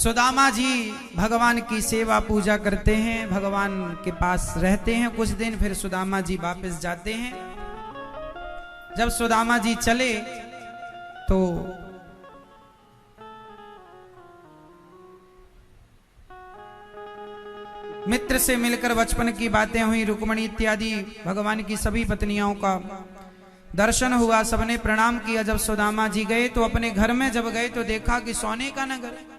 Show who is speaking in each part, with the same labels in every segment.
Speaker 1: सुदामा जी भगवान की सेवा पूजा करते हैं, भगवान के पास रहते हैं कुछ दिन, फिर सुदामा जी वापस जाते हैं। जब सुदामा जी चले तो मित्र से मिलकर बचपन की बातें हुई, रुक्मणी इत्यादि भगवान की सभी पत्नियों का दर्शन हुआ, सबने प्रणाम किया। जब सुदामा जी गए तो अपने घर में जब गए तो देखा कि सोने का नगर।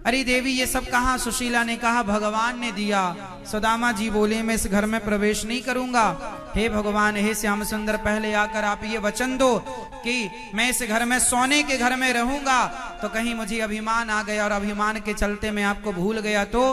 Speaker 1: अरे देवी ये सब कहां? सुशीला ने कहा भगवान ने दिया। सुदामा जी बोले मैं इस घर में प्रवेश नहीं करूंगा। हे भगवान, हे श्याम सुंदर, पहले आकर आप ये वचन दो कि मैं इस घर में सोने के घर में रहूंगा, तो कहीं मुझे अभिमान आ गया और अभिमान के चलते मैं आपको भूल गया तो।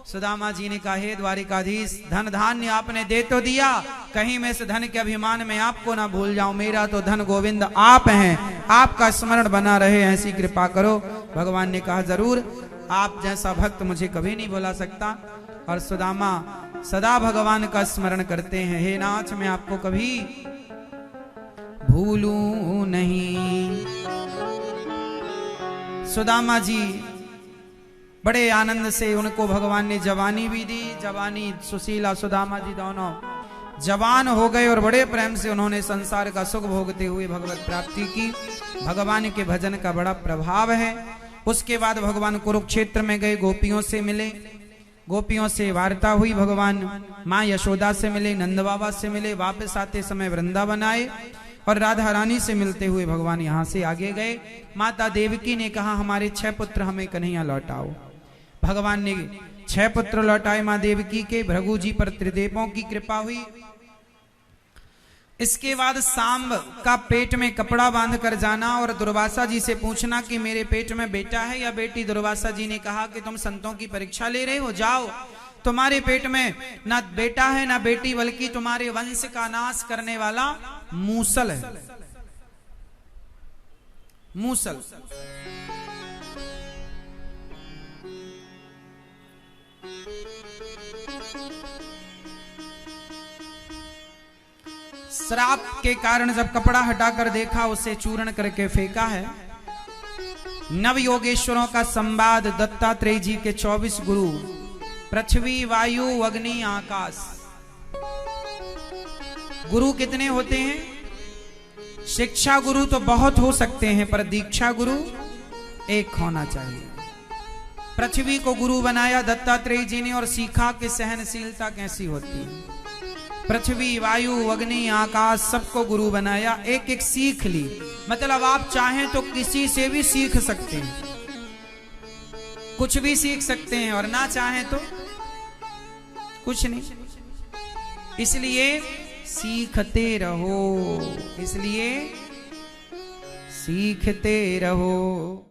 Speaker 1: सुदामा जी ने कहा हे द्वारिकाधीश, धन धान्य आपने दे तो दिया, कहीं मैं इस धन के अभिमान में आपको ना भूल जाऊं। मेरा तो धन गोविंद आप हैं, आपका स्मरण बना रहे, ऐसी कृपा करो। भगवान ने कहा जरूर, आप जैसा भक्त मुझे कभी नहीं भुला सकता। और सुदामा सदा भगवान का स्मरण करते हैं, हे नाथ मैं आपको कभी भूलूं नहीं। सुदामा जी बड़े आनंद से, उनको भगवान ने जवानी भी दी, जवानी सुशीला सुदामा जी दोनों जवान हो गए और बड़े प्रेम से उन्होंने संसार का सुख भोगते हुए भगवत प्राप्ति की। भगवान के भजन का बड़ा प्रभाव है। उसके बाद भगवान कुरुक्षेत्र में गए, गोपियों से मिले, गोपियों से वार्ता हुई, भगवान माँ यशोदा से मिले, नंद बाबा से मिले, वापस आते समय वृंदावन आए और राधा रानी से मिलते हुए भगवान यहाँ से आगे गए। माता देवकी ने कहा हमारे 6 पुत्र हमें कन्हैया लौटाओ। भगवान ने 6 पुत्र लौटाए माँ देवकी के। भृगु जी पर त्रिदेवों की कृपा हुई। इसके बाद सांब का पेट में कपड़ा बांध कर जाना और दुर्वासा जी से पूछना कि मेरे पेट में बेटा है या बेटी। दुर्वासा जी ने कहा कि तुम संतों की परीक्षा ले रहे हो, जाओ, तुम्हारे पेट में ना बेटा है ना बेटी, बल्कि तुम्हारे वंश का नाश करने वाला मूसल है। मूसल श्राप के कारण जब कपड़ा हटाकर देखा, उसे चूर्ण करके फेंका है। नव योगेश्वरों का संवाद, दत्तात्रेय जी के 24 गुरु, पृथ्वी वायु अग्नि आकाश। गुरु कितने होते हैं? शिक्षा गुरु तो बहुत हो सकते हैं, पर दीक्षा गुरु एक होना चाहिए। पृथ्वी को गुरु बनाया दत्तात्रेय जी ने और सीखा कि सहनशीलता कैसी होती है। पृथ्वी वायु अग्नि आकाश सबको गुरु बनाया, एक एक सीख ली। मतलब आप चाहें तो किसी से भी सीख सकते हैं, कुछ भी सीख सकते हैं, और ना चाहें तो कुछ नहीं। इसलिए सीखते रहो, इसलिए सीखते रहो।